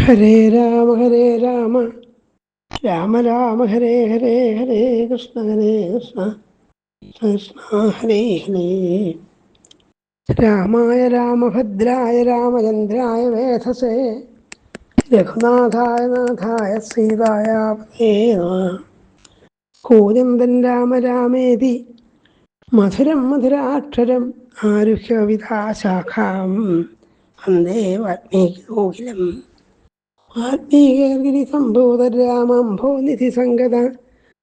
ഹരേ രാമ രാമ രാമ ഹരേ ഹരേ ഹരേ കൃഷ്ണ കൃഷ്ണ കൃഷ്ണ ഹരേ ഹരേ. രാമായ രാമഭദ്രായ രാമചന്ദ്രായ വേധസേ രഘുനാഥായ നാഥായ സീതായ പതേ നമഃ. കൂജന്തൻ രാമ രാമേതി മധുരം മധുരാക്ഷരം ആരുഹ്യ വിധാശാഖാം വന്ദേ വാൽമീകികോകിലം. വാൽമീകി സംഭൂത രാമംഭോ നിധി സംഗത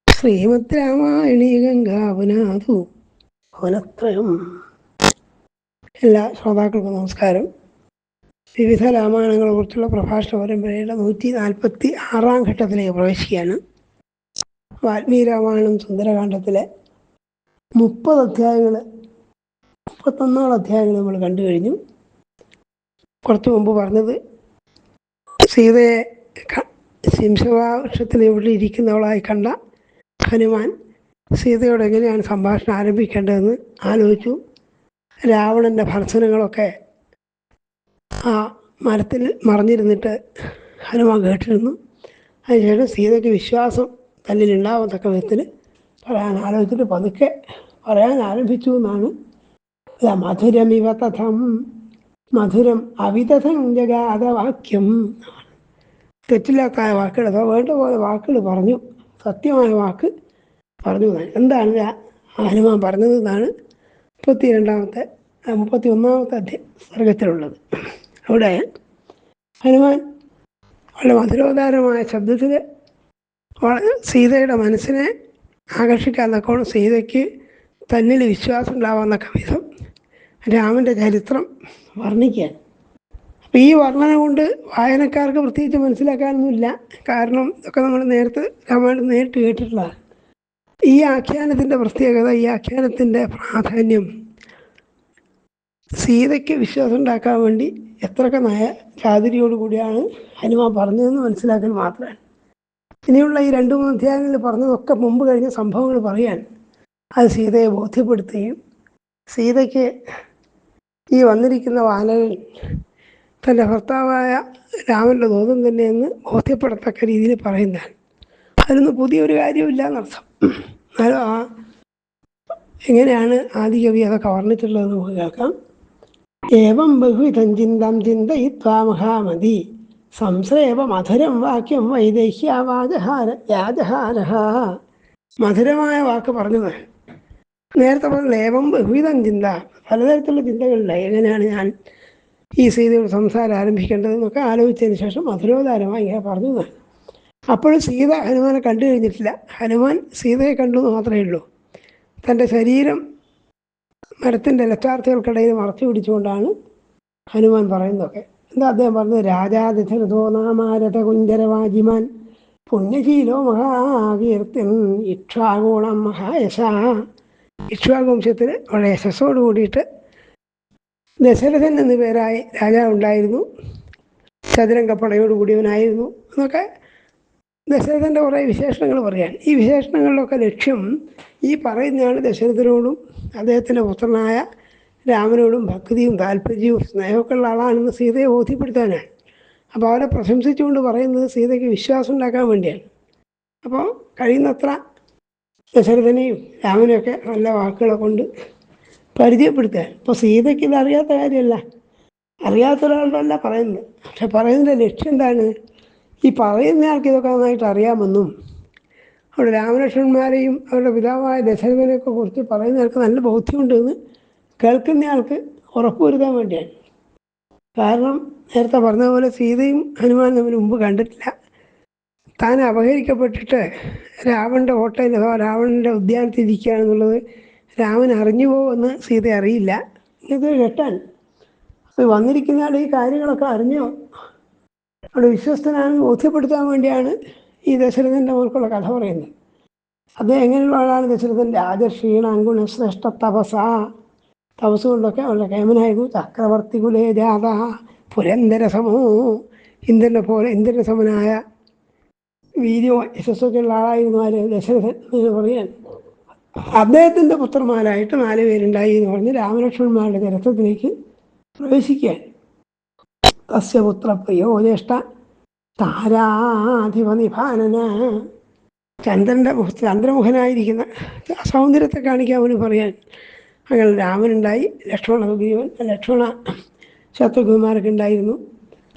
ശ്രീമദ് രാമായണീ ഗംഗാവനാഥു ഭുവനത്രയം. എല്ലാ ശ്രോതാക്കൾക്കും നമസ്കാരം. വിവിധ രാമായണങ്ങളെക്കുറിച്ചുള്ള പ്രഭാഷണ പരമ്പരയുടെ 146 ഘട്ടത്തിലേക്ക് പ്രവേശിക്കുകയാണ്. വാൽമീകി രാമായണം സുന്ദരകാന്ഡത്തിലെ 30 അധ്യായങ്ങൾ, 31 അധ്യായങ്ങൾ നമ്മൾ കണ്ടു കഴിഞ്ഞു. കുറച്ചു മുമ്പ് പറഞ്ഞത് സീതയെ ശിംശവൃക്ഷത്തിൽ ഇവിടെ ഇരിക്കുന്നവളായി കണ്ട ഹനുമാൻ സീതയോട് എങ്ങനെയാണ് സംഭാഷണം ആരംഭിക്കേണ്ടതെന്ന് ആലോചിച്ചു. രാവണൻ്റെ ഭർസനങ്ങളൊക്കെ ആ മരത്തിൽ മറഞ്ഞിരുന്നിട്ട് ഹനുമാൻ കേട്ടിരുന്നു. അതിനുശേഷം സീതയ്ക്ക് വിശ്വാസം തന്നിലുണ്ടാവത്തക്ക വിധത്തിൽ പറയാൻ ആലോചിച്ചിട്ട് പതുക്കെ പറയാൻ ആരംഭിച്ചു എന്നാണ്. മധുരമിവ തഥം മധുരം അവിതഥം ജഗാതവാക്യം. തെറ്റില്ലാത്ത വാക്കുകൾ, അതോ വേണ്ട പോലെ വാക്കുകൾ പറഞ്ഞു, സത്യമായ വാക്ക് പറഞ്ഞു. എന്താണ് ഹനുമാൻ പറഞ്ഞത് എന്നാണ് 31 സർഗത്തിലുള്ളത്. അവിടെ ഹനുമാൻ വളരെ മധുരോദാരമായ ശബ്ദത്തിൽ സീതയുടെ മനസ്സിനെ ആകർഷിക്കാൻ തക്കോണം, സീതയ്ക്ക് തന്നിൽ വിശ്വാസം ഉണ്ടാവാന്നൊക്കെ വിധം രാമൻ്റെ ചരിത്രം വർണ്ണിക്കാൻ. അപ്പം ഈ വർണ്ണന കൊണ്ട് വായനക്കാർക്ക് പ്രത്യേകിച്ച് മനസ്സിലാക്കാനൊന്നുമില്ല. കാരണം ഇതൊക്കെ നമ്മൾ രാമായണം നേരിട്ട് കേട്ടിട്ടുള്ളതാണ്. ഈ ആഖ്യാനത്തിൻ്റെ പ്രത്യേകത, ഈ ആഖ്യാനത്തിൻ്റെ പ്രാധാന്യം സീതയ്ക്ക് വിശ്വാസം ഉണ്ടാക്കാൻ വേണ്ടി എത്രയൊക്കെ ചാതുരിയോടുകൂടിയാണ് ഹനുമാൻ പറഞ്ഞതെന്ന് മനസ്സിലാക്കൽ മാത്രമാണ്. ഇനിയുള്ള ഈ 2-3 അധ്യായങ്ങളിൽ പറഞ്ഞതൊക്കെ മുമ്പ് കഴിഞ്ഞ സംഭവങ്ങൾ പറയാൻ അത് സീതയെ ബോധ്യപ്പെടുത്തുകയും സീതയ്ക്ക് ഈ വന്നിരിക്കുന്ന വാനരൻ തൻ്റെ ഭർത്താവായ രാമൻ്റെ ദൂതൻ തന്നെയെന്ന് ബോധ്യപ്പെടത്തക്ക രീതിയിൽ പറയുന്നതാണ്. അതിനൊന്നും പുതിയൊരു കാര്യമില്ല എന്നർത്ഥം. എന്നാലും എങ്ങനെയാണ് ആദികവി അതൊക്കെ വർണ്ണിച്ചിട്ടുള്ളത് നമുക്ക് കേൾക്കാം. ഏവം ബഹുവിധം ചിന്തം ചിന്തയിത്വാ മഹാമതി സംശ്രേവ മധുരം വാക്യം വൈദേഹ്യാവാജഹാര. മധുരമായ വാക്ക് പറഞ്ഞത് നേരത്തെ പറഞ്ഞ ഏവം ബഹുവിധം ചിന്ത, പലതരത്തിലുള്ള ചിന്തകളുണ്ട്. എങ്ങനെയാണ് ഞാൻ ഈ സീതയുടെ സംസാരം ആരംഭിക്കേണ്ടതെന്നൊക്കെ ആലോചിച്ചതിന് ശേഷം മധുരോദാരമായി ഇങ്ങനെ പറഞ്ഞതാണ്. അപ്പോഴും സീത ഹനുമാനെ കണ്ടു കഴിഞ്ഞിട്ടില്ല. ഹനുമാൻ സീതയെ കണ്ടു എന്ന് മാത്രമേ ഉള്ളൂ. തൻ്റെ ശരീരം മരത്തിൻ്റെ ലറ്റാർത്ഥികൾക്കിടയിൽ മറച്ചു പിടിച്ചുകൊണ്ടാണ് ഹനുമാൻ പറയുന്നതൊക്കെ. എന്താ അദ്ദേഹം പറഞ്ഞത്? രാജാതിഥിരഥോ നാമാരഥ കുഞ്ചരവാജിമാൻ പുണ്യശീലോ മഹാകീർത്തിൻ ഇക്ഷ്വാകുണം മഹായശ. ഇക്ഷ്വാകുവംശത്തിൽ വളരെ യശസ്സോട് കൂടിയിട്ട് ദശരഥൻ എന്നു പേരായി രാജാവുണ്ടായിരുന്നു. ചതുരംഗപ്പടയോട് കൂടിയവനായിരുന്നു എന്നൊക്കെ ദശരഥൻ്റെ കുറേ വിശേഷണങ്ങൾ പറയാൻ. ഈ വിശേഷണങ്ങളിലൊക്കെ ലക്ഷ്യം ഈ പറയുന്നയാൾ ദശരഥനോടും അദ്ദേഹത്തിൻ്റെ പുത്രനായ രാമനോടും ഭക്തിയും താല്പര്യവും സ്നേഹമൊക്കെ ഉള്ള ആളാണെന്ന് സീതയെ ബോധ്യപ്പെടുത്താനാണ്. അപ്പോൾ അവരെ പ്രശംസിച്ചുകൊണ്ട് പറയുന്നത് സീതയ്ക്ക് വിശ്വാസം ഉണ്ടാക്കാൻ വേണ്ടിയാണ്. അപ്പോൾ കഴിയുന്നത്ര ദശരഥനെയും രാമനെയൊക്കെ നല്ല വാക്കുകളെ കൊണ്ട് പരിചയപ്പെടുത്താൻ. ഇപ്പോൾ സീതയ്ക്ക് ഇത് അറിയാത്ത കാര്യമല്ല, അറിയാത്ത ഒരാളല്ല പറയുന്നത്. പക്ഷെ പറയുന്നതിൻ്റെ ലക്ഷ്യം എന്താണ്? ഈ പറയുന്നയാൾക്ക് ഇതൊക്കെ നന്നായിട്ട് അറിയാമെന്നും അവിടെ രാമലക്ഷ്മണന്മാരെയും അവരുടെ പിതാവായ ദശരഥനെയൊക്കെ കുറിച്ച് പറയുന്നയാൾക്ക് നല്ല ബോധ്യമുണ്ടെന്ന് കേൾക്കുന്നയാൾക്ക് ഉറപ്പുവരുത്താൻ വേണ്ടിയാണ്. കാരണം നേരത്തെ പറഞ്ഞതുപോലെ സീതയും ഹനുമാനും തമ്മിൽ മുമ്പ് കണ്ടിട്ടില്ല. താൻ അപഹരിക്കപ്പെട്ടിട്ട് രാവണൻ്റെ ഹോട്ടലിൽ അഥവാ രാവണൻ്റെ ഉദ്യാനത്തിൽ ഇരിക്കുകയാണെന്നുള്ളത് രാമൻ അറിഞ്ഞു പോകുമെന്ന് സീത അറിയില്ല. ഇത് കേട്ടാൻ വന്നിരിക്കുന്നയാൾ ഈ കാര്യങ്ങളൊക്കെ അറിഞ്ഞോ, അവിടെ വിശ്വസ്തനാണെന്ന് ബോധ്യപ്പെടുത്താൻ വേണ്ടിയാണ് ഈ ദശരഥൻ്റെ മോർക്കുള്ള കഥ പറയുന്നത്. അത് എങ്ങനെയുള്ള ആളാണ് ദശരഥൻ? രാജക്ഷീണാങ്കുണശ്രേഷ്ഠ തപസ് കൊണ്ടൊക്കെ വളരെ കേമനായിരുന്നു. ചക്രവർത്തി കുലേ ജാത പുരന്തരസമോ, ഇന്ദ്രൻ്റെ സമനായ വീര്യവും യശസ്സൊക്കെ ഉള്ള ആളായിരുന്നു ആര്? ദശരഥൻ എന്ന് പറയാൻ. അദ്ദേഹത്തിൻ്റെ പുത്രന്മാരായിട്ട് 4 പേരുണ്ടായി എന്ന് പറഞ്ഞ് രാമലക്ഷ്മണന്മാരുടെ ചരിത്രത്തിലേക്ക് പ്രവേശിക്കാൻ. തസ്യ പുത്രപ്രിയോ ജ്യേഷ്ഠ താരാധിപനിഭാനന, ചന്ദ്രമുഖനായിരിക്കുന്ന സൗന്ദര്യത്തെ കാണിക്കാൻ അവന് പറയാൻ. അങ്ങനെ രാമനുണ്ടായി, ലക്ഷ്മണ ശത്രുഘ്നന്മാരൊക്കെ ഉണ്ടായിരുന്നു.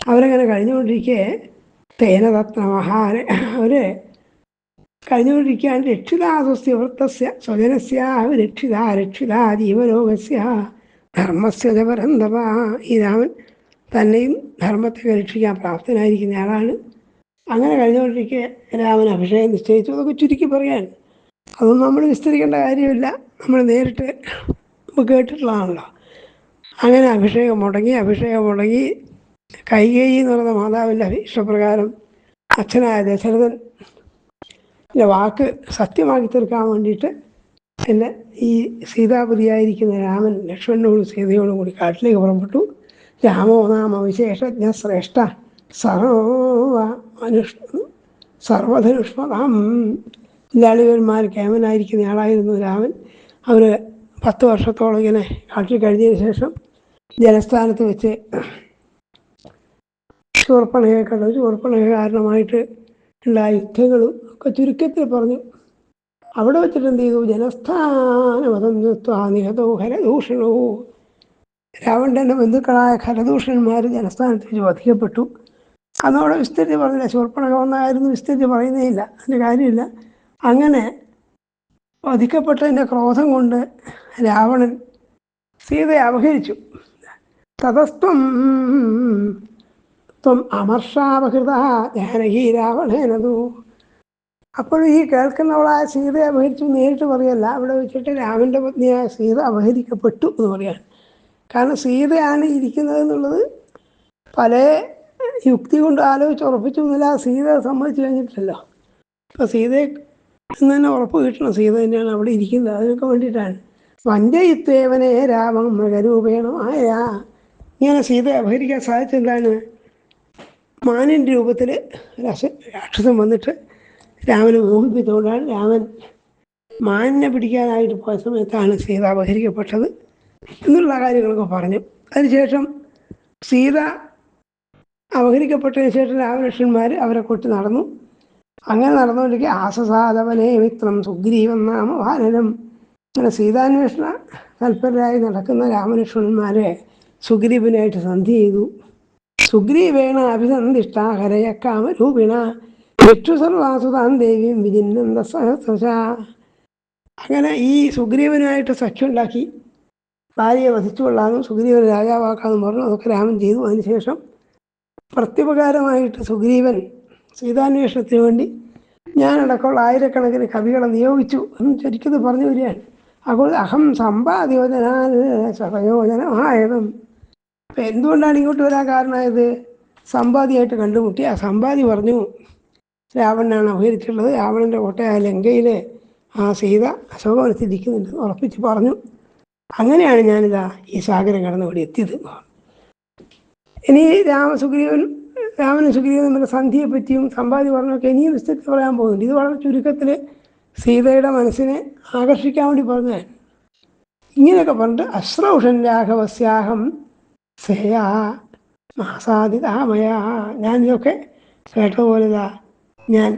അവരങ്ങനെ കഴിഞ്ഞുകൊണ്ടിരിക്കെ തേന തത്നമഹാര, അവർ കഴിഞ്ഞുകൊണ്ടിരിക്കുകയാണ്. രക്ഷിതാസ്യ വൃത്തസ്യ സ്വജനസ്യ രക്ഷിത ജീവലോകസ്യ ധർമ്മസ്യ ജപരന്തവ. ഈ രാമൻ തന്നെയും ധർമ്മത്തെ രക്ഷിക്കാൻ പ്രാപ്തനായിരിക്കുന്ന ആളാണ്. അങ്ങനെ കഴിഞ്ഞുകൊണ്ടിരിക്കെ രാമൻ അഭിഷേകം നിശ്ചയിച്ചു. അതൊക്കെ ചുരുക്കി പറയാൻ, അതൊന്നും നമ്മൾ വിസ്തരിക്കേണ്ട കാര്യമില്ല, നമ്മൾ നേരിട്ട് കേട്ടിട്ടുള്ളതാണല്ലോ. അങ്ങനെ അഭിഷേകം മുടങ്ങി കൈകേയി എന്ന് പറയുന്ന മാതാവിൻ്റെ ഇഷ്ടപ്രകാരം അച്ഛനായ ദശരഥൻ്റെ വാക്ക് സത്യമാക്കി തീർക്കാൻ വേണ്ടിയിട്ട് എന്നെ ഈ സീതാപതിയായിരിക്കുന്ന രാമൻ ലക്ഷ്മണനോടും സീതയോടും കൂടി കാട്ടിലേക്ക് പുറപ്പെട്ടു. രാമോ നാമ വിശേഷജ്ഞ ശ്രേഷ്ഠ സർവധനുഷ്മതാം. ലാളിവന്മാർ കേമനായിരിക്കുന്ന ആളായിരുന്നു രാമൻ. അവർ 10 വർഷത്തോളം ഇങ്ങനെ കാട്ടിൽ കഴിഞ്ഞതിന് ശേഷം ജലസ്ഥാനത്ത് വെച്ച് ശൂർപ്പണഖയെ കണ്ടു. ശൂർപ്പണഖ കാരണമായിട്ട് ഉള്ള യുദ്ധങ്ങളും ഒക്കെ ചുരുക്കത്തിൽ പറഞ്ഞു. അവിടെ വെച്ചിട്ട് എന്ത് ചെയ്തു? ജനസ്ഥാനമതോ ഖരദൂഷണവും, രാവണൻ്റെ ബന്ധുക്കളായ ഖരദൂഷണന്മാർ ജനസ്ഥാനത്ത് വെച്ച് വധിക്കപ്പെട്ടു. അതോടെ വിസ്തരിച്ച് പറഞ്ഞില്ല. ശൂർപ്പണഖ ഒന്നായിരുന്നു, വിസ്തരിച്ച് പറയുന്നേയില്ല, അതിൻ്റെ കാര്യമില്ല. അങ്ങനെ വധിക്കപ്പെട്ടതിൻ്റെ ക്രോധം കൊണ്ട് രാവണൻ സീതയെ അപഹരിച്ചു. തതസ്ത്വം അമർഷാപഹൃത ജാനകി രാവണേനതു. അപ്പോഴും ഈ കേൾക്കുന്നവളായ സീതയെ അപഹരിച്ചു നേരിട്ട് പറയല്ല, അവിടെ വെച്ചിട്ട് രാമൻ്റെ പത്നിയായ സീത അപഹരിക്കപ്പെട്ടു എന്ന് പറയാണ്. കാരണം സീതയാണ് ഇരിക്കുന്നത് എന്നുള്ളത് പല യുക്തി കൊണ്ട് ആലോചിച്ച് ഉറപ്പിച്ചു എന്നില്ല. സീത സമ്മതിച്ചു കഴിഞ്ഞിട്ടില്ലല്ലോ. അപ്പോൾ സീതയെ എന്ന് തന്നെ ഉറപ്പ് കിട്ടണം, സീത തന്നെയാണ് അവിടെ ഇരിക്കുന്നത്. അതിനൊക്കെ വേണ്ടിയിട്ടാണ് വഞ്ചയിത്വേവനെ രാമം മൃഗരൂപേണമായ. ഇങ്ങനെ സീതയെ അപഹരിക്കാൻ സാധിച്ചെന്താണ്? മാനിൻ്റെ രൂപത്തിൽ രാക്ഷസൻ വന്നിട്ട് രാമനെ മോഹിപ്പിച്ചുകൊണ്ടാണ്. രാമൻ മാനിനെ പിടിക്കാനായിട്ട് പോയ സമയത്താണ് സീത അപഹരിക്കപ്പെട്ടത് എന്നുള്ള കാര്യങ്ങളൊക്കെ പറഞ്ഞു. അതിനുശേഷം സീത അപഹരിക്കപ്പെട്ടതിന് ശേഷം രാമലക്ഷ്മണന്മാർ അവരെ കൊട്ടി നടന്നു. അങ്ങനെ നടന്നുകൊണ്ടിരിക്കുക ആസസാധവനേ മിത്രം സുഗ്രീവൻ നാമ വാനരം. അങ്ങനെ സീതാന്വേഷണ തൽപരരായി നടക്കുന്ന രാമലക്ഷ്മണന്മാരെ സുഗ്രീവനായിട്ട് സന്ധി ചെയ്തു. സുഗ്രീവേണ അഭിസന്ധിഷ്ട ഹരയ കാമരൂപിണ വിക്ഷു സർവാസുതാൻ ദേവിയും വിജിന്നന്ദ സഹസ്രശ. അങ്ങനെ ഈ സുഗ്രീവനുമായിട്ട് സഖ്യമുണ്ടാക്കി ഭാര്യയെ വധിച്ചുകൊള്ളാമെന്നും സുഗ്രീവൻ രാജാവാക്കാമെന്നും പറഞ്ഞു. അതൊക്കെ രാമൻ ചെയ്തു. അതിനുശേഷം പ്രത്യുപകാരമായിട്ട് സുഗ്രീവൻ സീതാന്വേഷണത്തിന് വേണ്ടി ഞാനടക്കമുള്ള ആയിരക്കണക്കിന് കവികളെ നിയോഗിച്ചു എന്ന് ചുരുക്കത്തിൽ പറഞ്ഞു വരികയാണ്. അപ്പോൾ അഹം സമ്പാദ്യോജനാൽ പ്രയോജനമായതും. അപ്പം എന്തുകൊണ്ടാണ് ഇങ്ങോട്ട് വരാൻ കാരണമായത്? സമ്പാദിയായിട്ട് കണ്ടുമുട്ടി. ആ സമ്പാദി പറഞ്ഞു രാവണനാണ് അപഹരിച്ചിട്ടുള്ളത്, രാവണൻ്റെ കോട്ടയായ ലങ്കയിൽ ആ സീത അശോകവനത്തിൽ ഇരിക്കുന്നുണ്ട് ഉറപ്പിച്ച് പറഞ്ഞു. അങ്ങനെയാണ് ഞാനിതാ ഈ സാഗരം കടന്ന് ഇവിടെ എത്തിയത്. ഇനി രാമനും സുഗ്രീവനും തമ്മിലുള്ള സന്ധിയെ പറ്റിയും സമ്പാദി പറഞ്ഞൊക്കെ ഇനിയും വിസ്തരിച്ച് പറയാൻ പോകുന്നുണ്ട്. ഇത് വളരെ ചുരുക്കത്തിൽ സീതയുടെ മനസ്സിനെ ആകർഷിക്കാൻ വേണ്ടി പറഞ്ഞതാണ്. ഇങ്ങനെയൊക്കെ പറഞ്ഞിട്ട് അശ്രൗഷൻ രാഘവസ്യാഹം സേയാ മാസാദിതാമയ. ഞാനിതൊക്കെ കേട്ടതുപോലെ ഞാൻ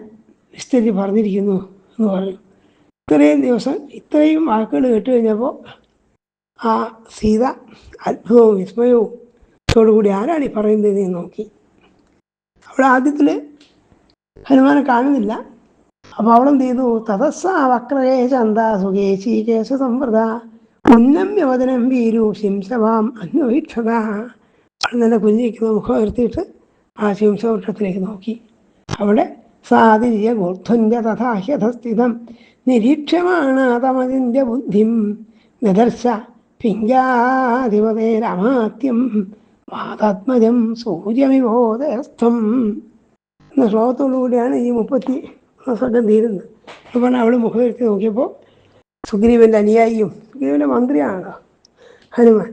വിസ്തരിച്ച് പറഞ്ഞിരിക്കുന്നു എന്ന് പറഞ്ഞു. ഇത്രയും ദിവസം ഇത്രയും വാക്കുകൾ കേട്ട് കഴിഞ്ഞപ്പോൾ ആ സീത അത്ഭുതവും വിസ്മയവും ോടുകൂടി ആരാണ് ഈ പറയുന്നത് എന്ന് നോക്കി. അവിടെ ആദ്യത്തിൽ ഹനുമാനെ കാണുന്നില്ല. അപ്പോൾ അവളെന്ത് ചെയ്തു? തതസ്സാ വക്രേ ചന്ദ സുഖേശി കേശ സംവൃത ഉന്നമ്യവദനം വീരു ശിംസവാം അന്വീക്ഷത. നല്ല കുഞ്ഞിരിക്കുന്ന മുഖം ഉയർത്തിയിട്ട് ആ ശിംസവൃക്ഷത്തിലേക്ക് നോക്കി. അവിടെ സാതിര്യ ഗോർധന്യ തഥാഹ്യഥസ്ഥിതം നിരീക്ഷ്യമാണാതമതിൻ്റെ ബുദ്ധിം ദദർശ പിംഗാധിപതേരമാത്യം വാതാത്മജം സൂര്യമിവോദയസ്ഥം എന്ന ശ്ലോകത്തോടുകൂടിയാണ് ഈ 30 സർഗം തീരുന്നത്. അതുകൊണ്ട് അവൾ മുഖമെടുത്ത് നോക്കിയപ്പോൾ സുഗ്രീവൻ്റെ അനുയായിയും സുഗ്രീവൻ്റെ മന്ത്രിയാണല്ലോ ഹനുമാൻ,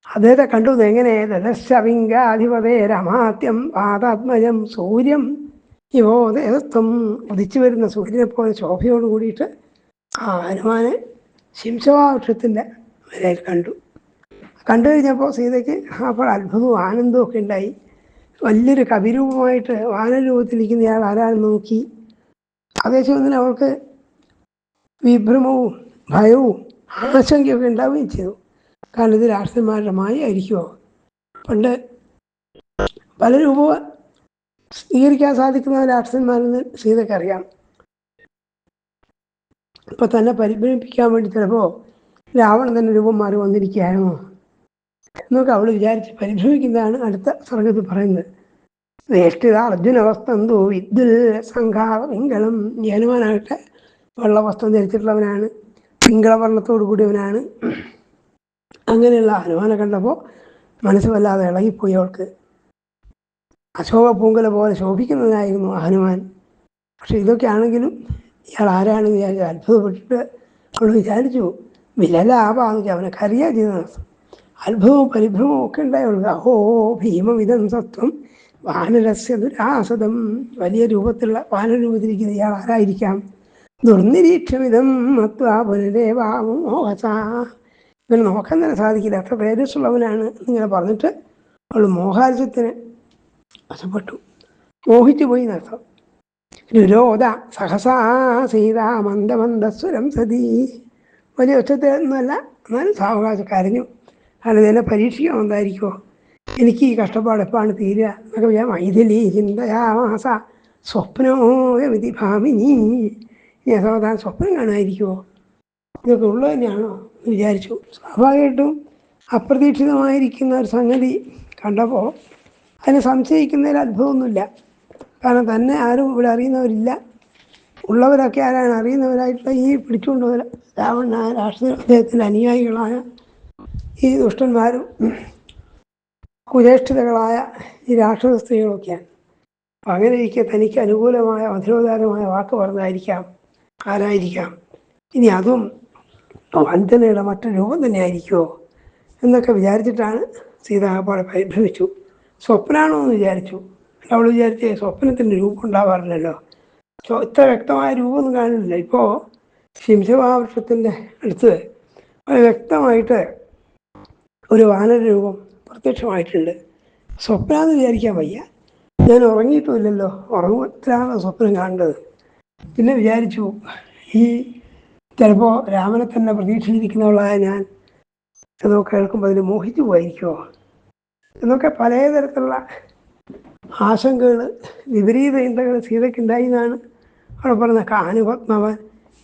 അദ്ദേഹത്തെ കണ്ടു. എങ്ങനെ? ദദർശവിംഗാധിപതേരമാത്യം വാതാത്മജം സൂര്യം ഇവോദയസ്ഥം. ഉദിച്ചു വരുന്ന സൂര്യനെ പോലെ ശോഭയോട് കൂടിയിട്ട് ആ ഹനുമാനെ ശിംശവാവൃക്ഷത്തിൻ്റെ വരയിൽ കണ്ടു കഴിഞ്ഞപ്പോൾ സീതയ്ക്ക് അപ്പോൾ അത്ഭുതവും ആനന്ദവും ഒക്കെ ഉണ്ടായി. വലിയൊരു കവിരൂപമായിട്ട് വാനരൂപത്തിലിരിക്കുന്ന ഇയാൾ ആരാണെന്ന് നോക്കി. അതേസമയം അവൾക്ക് വിഭ്രമവും ഭയവും ആശങ്കയൊക്കെ ഉണ്ടാവുകയും ചെയ്തു. കാരണം ഇത് രാക്ഷസന്മാരുടെ മായയായിരിക്കുമോ? പണ്ട് പല രൂപ സ്വീകരിക്കാൻ സാധിക്കുന്ന രാക്ഷസന്മാരെന്ന് സീതയ്ക്ക് അറിയാം. ഇപ്പം തന്നെ പരിഭ്രമിപ്പിക്കാൻ വേണ്ടി ചിലപ്പോൾ രാവണൻ തന്നെ രൂപം മാറി വന്നിരിക്കുകയായിരുന്നു എന്നൊക്കെ അവൾ വിചാരിച്ച് പരിഭ്രമിക്കുന്നതാണ് അടുത്ത സർഗത്തിൽ പറയുന്നത്. വേഷ്ടിത അർജുനവസ്തന്തോ വിദ്യുൽ സംഘാവപിംഗളം. ഹനുമാനാകട്ടെ വെള്ളവസ്ത്രം ധരിച്ചിട്ടുള്ളവനാണ്, പിങ്കളവർണ്ണത്തോടു കൂടിയവനാണ്. അങ്ങനെയുള്ള ഹനുമാനെ കണ്ടപ്പോൾ മനസ്സ് വല്ലാതെ ഇളകിപ്പോയി അവൾക്ക്. അശോക പൂങ്കല പോലെ ശോഭിക്കുന്നതിനായിരുന്നു ഹനുമാൻ. പക്ഷെ ഇതൊക്കെയാണെങ്കിലും ഇയാൾ ആരാണെന്ന് വിചാരിച്ചു അത്ഭുതപ്പെട്ടിട്ട് അവൾ വിചാരിച്ചു വിലലാഭാന്ന് വെച്ചാൽ അവനെ കറിയാ ചെയ്ത അത്ഭുതവും പരിഭ്രമവും ഒക്കെ ഉണ്ടായുള്ളൂ. അഹോ ഭീമവിധം സത്വം വാനരസ്യ ദുരാസതം. വലിയ രൂപത്തിലുള്ള വാനരൂപത്തിരിക്കുന്ന ഇയാൾ ആരായിരിക്കാം? ദുർനിരീക്ഷമിതം മത്വാ പുനരേവാമോഹസ. ഇവന് നോക്കാൻ തന്നെ സാധിക്കില്ല, അത്ര തേജസ്സുള്ളവനാണ് എന്നിങ്ങനെ പറഞ്ഞിട്ട് അവൾ മോഹാത്സ്യത്തിന് വശപ്പെട്ടു, മോഹിച്ചു പോയി എന്നർത്ഥം. രുരോധ സഹസാ സീത മന്ദമന്ദസ്വരം സതീ. വലിയ ഒച്ചത്തൊന്നുമല്ല, എന്നാലും സാവകാശം കരഞ്ഞു. കാരണം ഇതെന്നെ പരീക്ഷിക്കണം എന്തായിരിക്കുമോ, എനിക്ക് ഈ കഷ്ടപ്പാട് എപ്പോഴാണ് തീരുക എന്നൊക്കെ മൈഥിലി ചിന്തയാമാസ സ്വപ്നോ വിധി ഭാമിനി. ഇനി അസാധാരണ സ്വപ്നം കാണുമായിരിക്കുമോ, ഇതൊക്കെ ഉള്ളത് തന്നെയാണോ എന്ന് വിചാരിച്ചു. സ്വാഭാവികമായിട്ടും അപ്രതീക്ഷിതമായിരിക്കുന്ന ഒരു സംഗതി കണ്ടപ്പോൾ അതിനെ സംശയിക്കുന്നതിൽ അത്ഭുതമൊന്നുമില്ല. കാരണം തന്നെ ആരും ഇവിടെ അറിയുന്നവരില്ല. ഉള്ളവരൊക്കെ ആരാണ് അറിയുന്നവരായിട്ടുള്ള ഈ പിടിച്ചുകൊണ്ടുപോയ രാവണനായ രാഷ്ട്രീയ അദ്ദേഹത്തിൻ്റെ അനുയായികളായ ഈ ദുഷ്ടന്മാരും കുചേഷ്ഠിതകളായ ഈ രാക്ഷസ സ്ത്രീകളൊക്കെയാണ്. അപ്പം അങ്ങനെ ഇരിക്കെ തനിക്ക് അനുകൂലമായ മധുരോദാരമായ വാക്ക് പറഞ്ഞതായിരിക്കാം. ആരായിരിക്കാം? ഇനി അതും വഞ്ചനയുടെ മറ്റൊരു രൂപം തന്നെ ആയിരിക്കുമോ എന്നൊക്കെ വിചാരിച്ചിട്ടാണ് സീത ആകപ്പാടെ പരിഭ്രമിച്ചു. സ്വപ്നമാണോ എന്ന് വിചാരിച്ചു. അവൾ വിചാരിച്ചേ സ്വപ്നത്തിൻ്റെ രൂപം ഉണ്ടാവാറില്ലല്ലോ, ഇത്ര വ്യക്തമായ രൂപമൊന്നും കാണുന്നില്ല. ഇപ്പോൾ ശിംശവാവൃക്ഷത്തിൻ്റെ അടുത്ത് വ്യക്തമായിട്ട് ഒരു വാനര രൂപം പ്രത്യക്ഷമായിട്ടുണ്ട്. സ്വപ്നമെന്ന് വിചാരിക്കാൻ വയ്യ, ഞാൻ ഉറങ്ങിയിട്ടുമില്ലല്ലോ, ഉറങ്ങത്തിലാണ് സ്വപ്നം കാണേണ്ടത്. പിന്നെ വിചാരിച്ചു ഈ ചിലപ്പോൾ രാമനെ തന്നെ പ്രതീക്ഷിച്ചിരിക്കുന്നവളായ ഞാൻ എന്നൊക്കെ കേൾക്കുമ്പോൾ അതിന് മോഹിച്ചു പോയിരിക്കുമോ എന്നൊക്കെ പലതരത്തിലുള്ള ആശങ്കകൾ, വിപരീത ചിന്തകൾ സീതയ്ക്കുണ്ടായി എന്നാണ് അവിടെ പറഞ്ഞ കാനുപത്മവൻ.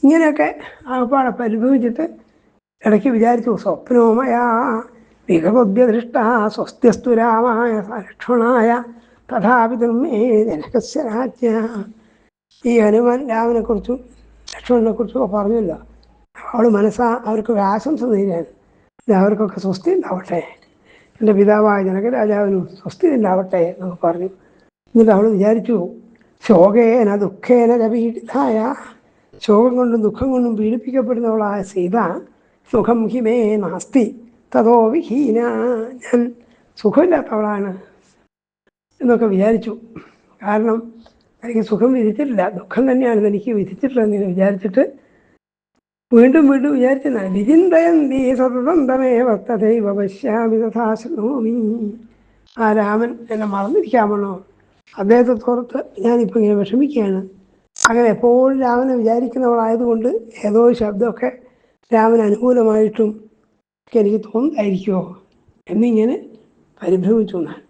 ഇങ്ങനെയൊക്കെ ആകപ്പാടെ പരിഭവിച്ചിട്ട് ഇടയ്ക്ക് വിചാരിച്ചു സ്വപ്നോമയാ വികപദ്യദൃഷ്ട സ്വസ്ത്യസ്തു രാമായ ലക്ഷ്മണായ തഥാപി തന്മേ ജനകസ്യ രാജ്ഞ. ഈ ഹനുമാൻ രാമനെക്കുറിച്ചും ലക്ഷ്മണനെക്കുറിച്ചും ഒക്കെ പറഞ്ഞല്ലോ. അവൾ മനസ്സാ അവർക്കൊക്കെ ആശംസ നേരാണ്, അവർക്കൊക്കെ സ്വസ്തി ഉണ്ടാവട്ടെ, എൻ്റെ പിതാവായ ജനകരാജാവിനും സ്വസ്തി ഉണ്ടാവട്ടെ എന്നൊക്കെ പറഞ്ഞു. എന്നിട്ട് അവൾ വിചാരിച്ചു ശോകേന ദുഃഖേന പീഡിതായ, ശോകം കൊണ്ടും ദുഃഖം കൊണ്ടും പീഡിപ്പിക്കപ്പെടുന്നവളായ സീത സുഖം ഹിമേ നാസ്തി തതോ വിഹീന, ഞാൻ സുഖമില്ലാത്തവളാണ് എന്നൊക്കെ വിചാരിച്ചു. കാരണം എനിക്ക് സുഖം വിധിച്ചിട്ടില്ല, ദുഃഖം തന്നെയാണ് എനിക്ക് വിധിച്ചിട്ടുള്ളതെന്ന് വിചാരിച്ചിട്ട് വീണ്ടും വീണ്ടും വിചാരിച്ചതാണ്. വിചിന്തയന്തി സതതന്തമേവ തഥൈവ പശ്യാമി തഥാ ശൃണോമി. ആ രാമൻ എന്നെ മറന്നിരിക്കാമണോ, അദ്ദേഹത്തെ തോർത്ത് ഞാനിപ്പോൾ ഇങ്ങനെ വിഷമിക്കുകയാണ്. അങ്ങനെ എപ്പോഴും രാമനെ വിചാരിക്കുന്നവളായതുകൊണ്ട് ഏതോ ശബ്ദമൊക്കെ രാമന് അനുകൂലമായിട്ടും ഒക്കെ എനിക്ക് തോന്നുന്നതായിരിക്കുമോ എന്നിങ്ങനെ പരിഭ്രമിച്ചു എന്നാണ്.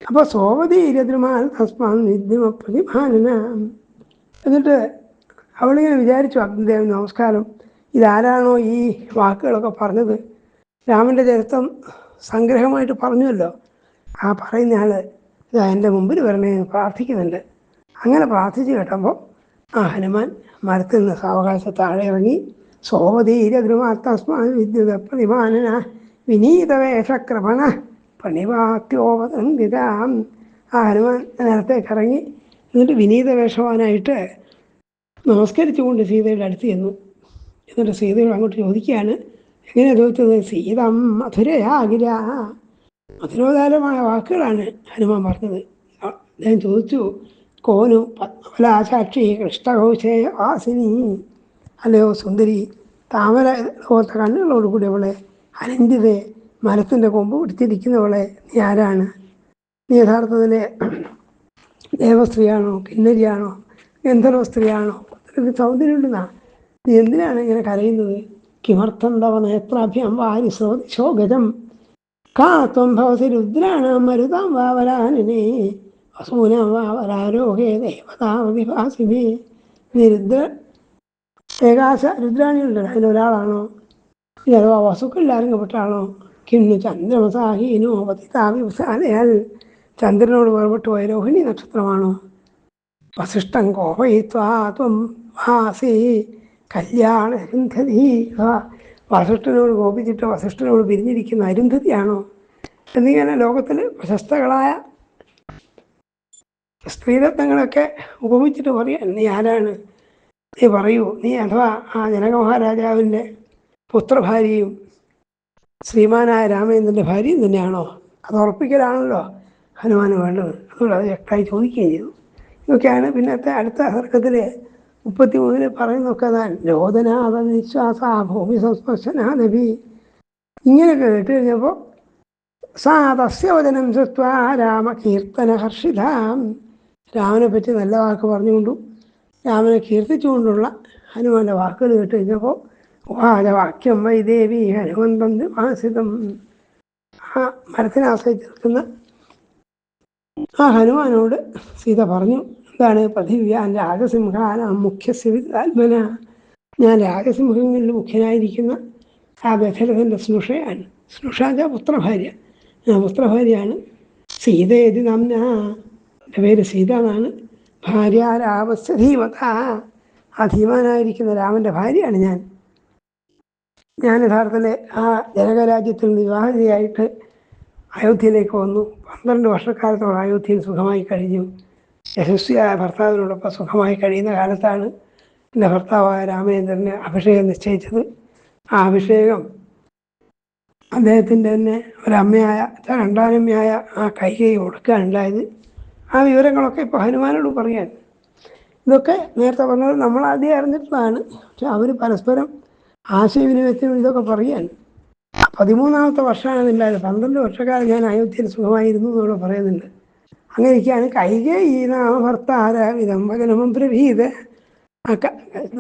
അപ്പോൾ സോവതീരദ്രുമാൻ തസ്മാൻ വിദ്യമ പ്രതിഭാനന. എന്നിട്ട് അവളിങ്ങനെ വിചാരിച്ചു, അഗ്നിദേവൻ നമസ്കാരം, ഇതാരാണോ ഈ വാക്കുകളൊക്കെ പറഞ്ഞത്, രാമൻ്റെ ചരിത്രം സംഗ്രഹമായിട്ട് പറഞ്ഞുവല്ലോ, ആ പറയുന്ന ആൾ ഇതാ എൻ്റെ മുമ്പിൽ വരണേ പ്രാർത്ഥിക്കുന്നുണ്ട്. അങ്ങനെ പ്രാർത്ഥിച്ച് കേട്ടപ്പോൾ ആ ഹനുമാൻ മരത്തിൽ നിന്ന് സാവകാശം താഴെ ഇറങ്ങി സോവതീരദ്രുമാസ്മാൻ വിദ്യുത പ്രതിമാനന വിനീതവേഷക്രമണ പണിവാത്യോപതന്തിരാം. ആ ഹനുമാൻ നേരത്തേക്ക് ഇറങ്ങി എന്നിട്ട് വിനീത വേഷവാനായിട്ട് നമസ്കരിച്ചുകൊണ്ട് സീതയുടെ അടുത്ത് ചെന്നു. എന്നിട്ട് സീതയോട് അങ്ങോട്ട് ചോദിക്കുകയാണ്. എങ്ങനെ ചോദിച്ചത്? സീതം മധുരയാകില, മധുരോദാരമായ വാക്കുകളാണ് ഹനുമാൻ പറഞ്ഞത്. അദ്ദേഹം ചോദിച്ചു കോനു പത്മഫലാസാക്ഷി കൃഷ്ണകൗശേ വാസിനി, അല്ലയോ സുന്ദരി, താമര പോലത്തെ കണ്ണുകളോടുകൂടി അവളെ അനന്തിതെ മരത്തിൻ്റെ കൊമ്പ് പിടിച്ചിരിക്കുന്നവളെ നീ ആരാണ്? നീ യഥാർത്ഥത്തിൽ ദേവസ്ത്രീയാണോ, കിന്നരിയാണോ, ഗന്ധർവ സ്ത്രീയാണോ? അത്രയ്ക്ക് സൗന്ദര്യമുണ്ടെന്നാ. നീ എന്തിനാണ് ഇങ്ങനെ കരയുന്നത്? കിമർത്ഥം തവ നേത്രാഭ്യം വാരി സ്രോതിശോ ഗജം കാ ത്വം ഭവസി രുദ്രാണാം മരുതാം വാവരാനിനെ വസൂനാം വാവരാരോഹേ ദേവതാവതിഭാസിഭി. നീ ഏകാശ രുദ്രാണികളുണ്ട്, അതിലൊരാളാണോ? ഇനി അഥവാ വസുക്കളിൽ ആരംഗപ്പെട്ടാണോ? കിന്നു ചന്ദ്രമസാഹീനോ പതിതാവിവസാലയാൽ. ചന്ദ്രനോട് പുറപ്പെട്ടു പോയ രോഹിണി നക്ഷത്രമാണോ? വസിഷ്ഠം കോപയിത്വാ ത്വം വാസി കല്യാണ അരുന്ധതി. വസിഷ്ഠനോട് കോപിച്ചിട്ട് വസിഷ്ഠനോട് പിരിഞ്ഞിരിക്കുന്ന അരുന്ധതിയാണോ? എന്നിങ്ങനെ ലോകത്തിൽ പ്രശസ്തകളായ സ്ത്രീരത്നങ്ങളൊക്കെ ഉപമിച്ചിട്ട് പറയാൻ, നീ ആരാണ്? നീ പറയൂ, നീ അഥവാ ആ ജനക മഹാരാജാവിൻ്റെ പുത്രഭാര്യയും ശ്രീമാനായ രാമേന്ദ്രൻ്റെ ഭാര്യയും തന്നെയാണോ? അത് ഉറപ്പിക്കലാണല്ലോ ഹനുമാന് വേണ്ടത്. അതുകൊണ്ട് അത് വ്യക്തമായി ചോദിക്കുകയും ചെയ്തു. ഇതൊക്കെയാണ് പിന്നത്തെ അടുത്ത സർക്കത്തിൽ 33 പറയുന്നൊക്കെ താൻ രോദനാഥ നിശ്വാസ ഭൂമി സംസ്പർശനാദപി. ഇങ്ങനെയൊക്കെ കേട്ട് കഴിഞ്ഞപ്പോൾ സാ തസ്യവചനം ശ്രുത്വാ രാമകീർത്തന ഹർഷിതാം. രാമനെ പറ്റി നല്ല വാക്ക് പറഞ്ഞുകൊണ്ടും രാമനെ കീർത്തിച്ചുകൊണ്ടുള്ള ഹനുമാന്റെ വാക്കുകൾ കേട്ട് കഴിഞ്ഞപ്പോൾ വാചവാക്യം വൈദേവി ഹനുമന്തം ആസിതം. ആ മരത്തിനെ ആശ്രയിച്ച് നിൽക്കുന്ന ആ ഹനുമാനോട് സീത പറഞ്ഞു, എന്താണ്? പൃഥിവ്യാൻ രാജസിംഹാനാം മുഖ്യസിവിതാത്മന. ഞാൻ രാജസിംഹങ്ങളിൽ മുഖ്യനായിരിക്കുന്ന ആ ദശരഥൻ്റെ സ്നുഷയാണ്. സ്നുഷാജ പുത്രഭാര്യ. ഞാൻ പുത്രഭാര്യയാണ്. സീതേതി നാംന, എൻ്റെ പേര് സീത എന്നാണ്. ഭാര്യ രാമസ്യ ധീമത, ആ ധീമാനായിരിക്കുന്ന രാമൻ്റെ ഭാര്യയാണ് ഞാൻ. ഞാൻ യഥാർത്ഥത്തിൽ ആ ജനകരാജ്യത്തിൽ വിവാഹിതയായിട്ട് അയോധ്യയിലേക്ക് വന്നു. 12 വർഷക്കാലത്തോളം അയോധ്യയിൽ സുഖമായി കഴിഞ്ഞു. യശസ്വിയായ ഭർത്താവിനോടൊപ്പം സുഖമായി കഴിയുന്ന കാലത്താണ് എൻ്റെ ഭർത്താവായ രാമചന്ദ്രന് അഭിഷേകം നിശ്ചയിച്ചത്. ആ അഭിഷേകം അദ്ദേഹത്തിൻ്റെ തന്നെ ഒരമ്മയായ, രണ്ടാനമ്മയായ ആ കൈകേയി കൊടുക്കുകയാണുണ്ടായത്. ആ വിവരങ്ങളൊക്കെ ഇപ്പോൾ ഹനുമാനോട് പറയാൻ. ഇതൊക്കെ നേരത്തെ പറഞ്ഞത് നമ്മൾ ആദ്യം അറിഞ്ഞിട്ടുള്ളതാണ്. പക്ഷെ അവർ പരസ്പരം ആശയവിനിമയത്തിനും ഇതൊക്കെ പറയാൻ. 13ാമത്തെ വർഷമാണ് ഉണ്ടായത്. 12 വർഷക്കാലം ഞാൻ അയോധ്യയിൽ സുഖമായിരുന്നു എന്നോട് പറയുന്നുണ്ട്. അങ്ങനെയൊക്കെയാണ് കൈകേയി നാമ ഭർത്താരവിധം വചനമം പ്രവീത്.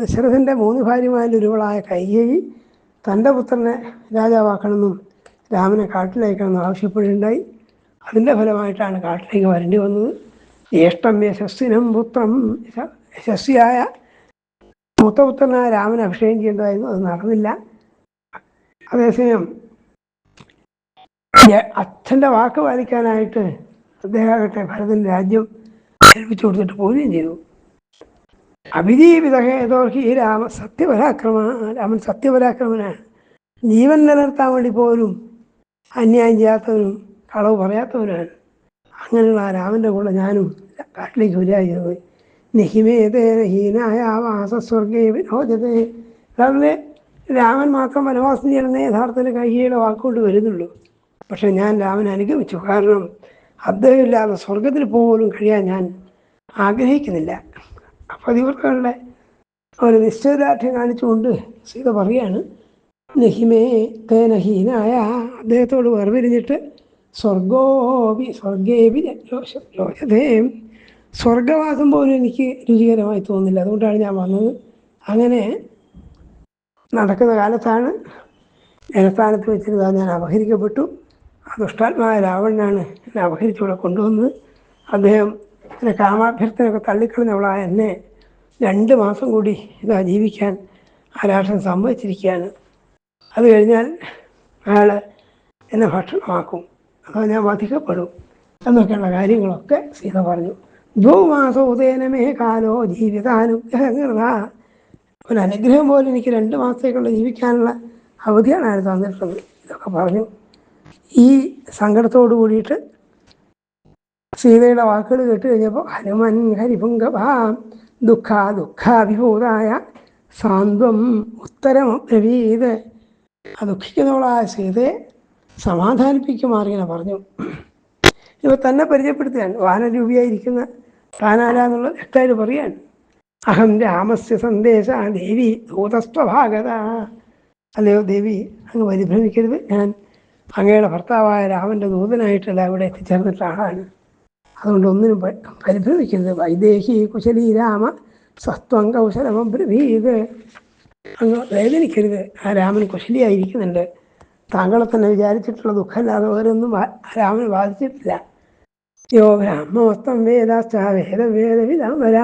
ദശരഥൻ്റെ 3 ഭാര്യമാരിൽ ഒരുവളായ കൈകേയി തൻ്റെ പുത്രനെ രാജാവാക്കണമെന്നും രാമനെ കാട്ടിലയക്കണമെന്നും ആവശ്യപ്പെടുകയുണ്ടായി. അതിൻ്റെ ഫലമായിട്ടാണ് കാട്ടിലേക്ക് വരേണ്ടി വന്നത്. ജ്യേഷ്ഠം യശസ്വിനം പുത്രം, യശസ്വിയായ മൂത്തപുത്രനായ രാമനെ അഭിഷേകം ചെയ്യേണ്ടതായിരുന്നു. അത് നടന്നില്ല. അതേസമയം അച്ഛൻ്റെ വാക്ക് പാലിക്കാനായിട്ട് അദ്ദേഹമാകട്ടെ ഭരതൻ്റെ രാജ്യം ഏൽപ്പിച്ചു കൊടുത്തിട്ട് പോവുകയും ചെയ്തു. അഭിജീവിത ഹേതോഹി രാമ സത്യപരാക്രമ. രാമൻ സത്യപരാക്രമനാണ്. ജീവൻ നിലനിർത്താൻ വേണ്ടി പോലും അന്യായം ചെയ്യാത്തവനും കളവ് പറയാത്തവനാണ്. അങ്ങനെയുള്ള ആ രാമൻ്റെ കൂടെ ഞാനും കാട്ടിലേക്ക് വരികയായി പോയി. നിഹിമേതേന ഹീനായ വാസസ്വർഗേ വിനോദത്തെ. രാവിലെ രാമൻ മാത്രം വനവാസം ചെയ്യണമെന്നേ യഥാർത്ഥത്തിൽ കൈകേയിയുടെ വാക്കുകൊണ്ട് വരുന്നുള്ളൂ. പക്ഷെ ഞാൻ രാമനെ അനുഗമിച്ചു. കാരണം അദ്ദേഹം ഇല്ലാതെ സ്വർഗത്തിൽ പോലും കഴിയാൻ ഞാൻ ആഗ്രഹിക്കുന്നില്ല. പതിവ്രതകളുടെ ഒരു നിശ്ചയദാർഢ്യം കാണിച്ചുകൊണ്ട് സീത പറയാണ്, നഹിമേ തേന ഹീനായ, അദ്ദേഹത്തോട് വേർപിരിഞ്ഞിട്ട് സ്വർഗേപി ലോചതേ, സ്വർഗവാസം പോലും എനിക്ക് രുചികരമായി തോന്നുന്നില്ല. അതുകൊണ്ടാണ് ഞാൻ വന്നത്. അങ്ങനെ നടക്കുന്ന കാലത്താണ് ജനസ്ഥാനത്ത് വെച്ചിരുന്നത് ഞാൻ അപഹരിക്കപ്പെട്ടു. ആ ദുഷ്ടാത്മായ രാവണനാണ് എന്നെ അപഹരിച്ചുകൂടെ കൊണ്ടുവന്നത്. അദ്ദേഹം എൻ്റെ കാമാഭ്യർത്ഥനയൊക്കെ തള്ളിക്കളഞ്ഞവളായ എന്നെ 2 മാസം കൂടി ഇതാ ജീവിക്കാൻ ആ രാഷ്ട്രം സമ്മതിച്ചിരിക്കുകയാണ്. അത് കഴിഞ്ഞാൽ അയാൾ എന്നെ ഭക്ഷണമാക്കും, അതോ ഞാൻ വധിക്കപ്പെടും എന്നൊക്കെയുള്ള കാര്യങ്ങളൊക്കെ സീത പറഞ്ഞു. 2 മാസം ഉദയനമേ കാലോ ജീവിതാനുഗ്രഹ. ഒരു അനുഗ്രഹം പോലെ എനിക്ക് 2 മാസത്തേക്കുള്ള ജീവിക്കാനുള്ള അവധിയാണ് അയാൾ തന്നിട്ടുള്ളത്. ഇതൊക്കെ പറഞ്ഞു. ഈ സങ്കടത്തോടു കൂടിയിട്ട് സീതയുടെ വാക്കുകൾ കേട്ട് കഴിഞ്ഞപ്പോൾ ഹനുമൻ ഹരിപുങ്കഭാം ദുഃഖാഭിഭൂതായ സാന്ത്വം ഉത്തരമബ്രവീത്. ആ ദുഃഖിക്കുന്നവളായ സീതയെ സമാധാനിപ്പിക്കുമാറിങ്ങനെ പറഞ്ഞു. ഇപ്പോൾ തന്നെ പരിചയപ്പെടുത്തുകയാണ്. വാനരൂപിയായിരിക്കുന്ന താനാരാന്നുള്ളത് വ്യക്തമായിട്ട് പറയാൻ. അഹം രാമസ്യ സന്ദേശ ദേവി ദൂതസ്വഭാഗത. അല്ലയോ ദേവി, അങ്ങ് പരിഭ്രമിക്കരുത്. ഞാൻ അങ്ങയുടെ ഭർത്താവായ രാമൻ്റെ ദൂതനായിട്ടല്ല ഇവിടെ എത്തിച്ചേർന്നിട്ടുള്ള ആളാണ്. അതുകൊണ്ട് ഒന്നിനും പരിഭ്രമിക്കരുത്. വൈദേഹി കുശലീ രാമ സത്വം കൗശലമബ്രവീത്. അങ്ങ് വേദനിക്കരുത്, ആ രാമൻ കുശലിയായിരിക്കുന്നുണ്ട്. താങ്കളെ തന്നെ വിചാരിച്ചിട്ടുള്ള ദുഃഖമല്ലാതെ വേറൊന്നും രാമന് ബാധിച്ചിട്ടില്ല. യോ ബ്രാഹ്മവസ്തം വേദാശ്ച വേദവേദവിദാം വര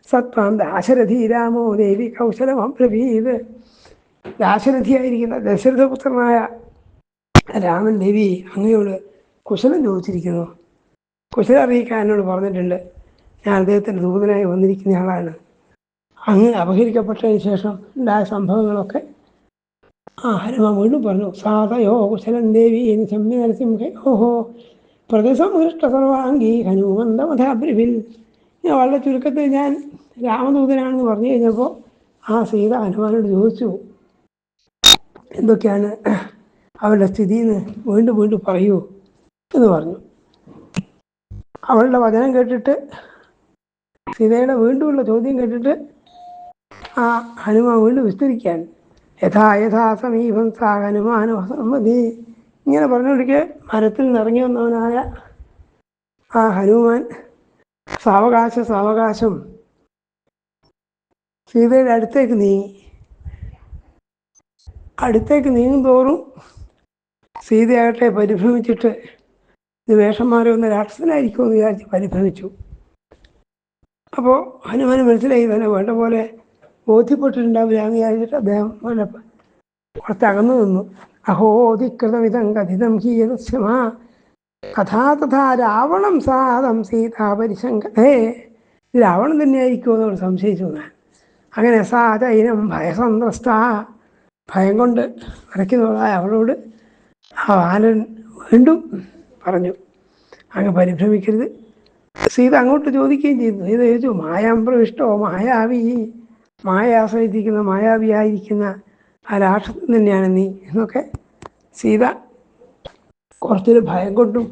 സത്വാം ദാശരഥി രാമോ ദേവി കൗശലമബ്രവീത്. ദാശരഥിയായിരിക്കുന്ന ദശരഥപുത്രനായ രാമൻ ദേവി അങ്ങയോട് കുശലം ചോദിച്ചിരിക്കുന്നു. കുശലം അറിയിക്കാൻ എന്നോട് പറഞ്ഞിട്ടുണ്ട്. ഞാൻ അദ്ദേഹത്തിൻ്റെ ദൂതനായി വന്നിരിക്കുന്നയാളാണ്. അങ്ങ് അപഹരിക്കപ്പെട്ടതിന് ശേഷം ഉണ്ടായ സംഭവങ്ങളൊക്കെ ഹനുമാൻ വീണ്ടും പറഞ്ഞു. സാതയോ കുശലം ദേവി നരസിംഹ ഓഹോ പ്രതിസംഹൃഷ്ട സർവാംഗീ ഹനുമന്തമഥാബ്രിവിൽ. ഞാൻ വളരെ ചുരുക്കത്തിൽ ഞാൻ രാമദൂതനാണെന്ന് പറഞ്ഞു കഴിഞ്ഞപ്പോൾ ആ സീത ഹനുമാനോട് ചോദിച്ചു, എന്തൊക്കെയാണ് അവളുടെ സ്ഥിതിയെന്ന് വീണ്ടും വീണ്ടും പറയൂ എന്ന് പറഞ്ഞു. അവളുടെ വചനം കേട്ടിട്ട്, സീതയുടെ വീണ്ടുമുള്ള ചോദ്യം കേട്ടിട്ട് ആ ഹനുമാൻ വീണ്ടും വിസ്തരിക്കാൻ. യഥാ യഥാ സമീപം സാ ഹനുമാനോ സമ്മതി. ഇങ്ങനെ പറഞ്ഞുകൊണ്ടിരിക്കെ മരത്തിൽ നിറങ്ങി വന്നവനായ ആ ഹനുമാൻ സാവകാശം സീതയുടെ അടുത്തേക്ക് നീങ്ങും തോറും സീതയാകട്ടെ പരിഭ്രമിച്ചിട്ട് ഇത് വേഷന്മാരെ ഒന്ന് രാക്ഷസനായിരിക്കുമെന്ന് വിചാരിച്ച് പരിഭ്രമിച്ചു. അപ്പോൾ ഹനുമാന് മനസ്സിലായി തന്നെ വേണ്ട പോലെ ബോധ്യപ്പെട്ടിട്ടുണ്ടാവില്ല എന്ന് വിചാരിച്ചിട്ട് അദ്ദേഹം കുറച്ചകന്നു നിന്നു. അഹോധികൃതമിതം കഥിതം ഹീയതസ്യമാ കഥാ തഥാ രാവണം സാദം സീതാ പരിശങ്കേ. ഇത് രാവണൻ തന്നെയായിരിക്കുമോ എന്നോട് സംശയിച്ചു ഞാൻ. അങ്ങനെ സാ ചൈനം ഭയസന്ത്രസ്ഥ, ഭയം കൊണ്ട് വരയ്ക്കുന്നവളായ അവളോട് ആ ബാലൻ വീണ്ടും പറഞ്ഞു, അങ്ങ് പരിഭ്രമിക്കരുത്. സീത അങ്ങോട്ട് ചോദിക്കുകയും ചെയ്തു. സീത ചോദിച്ചു, മായാം പ്രവിഷ്ടോ മായാവി, മായ ആശ്രയിച്ചിരിക്കുന്ന മായാവിയായിരിക്കുന്ന ആ രാക്ഷസൻ തന്നെയാണ് നീ എന്നൊക്കെ സീത കുറച്ചൊരു ഭയം കൊണ്ടും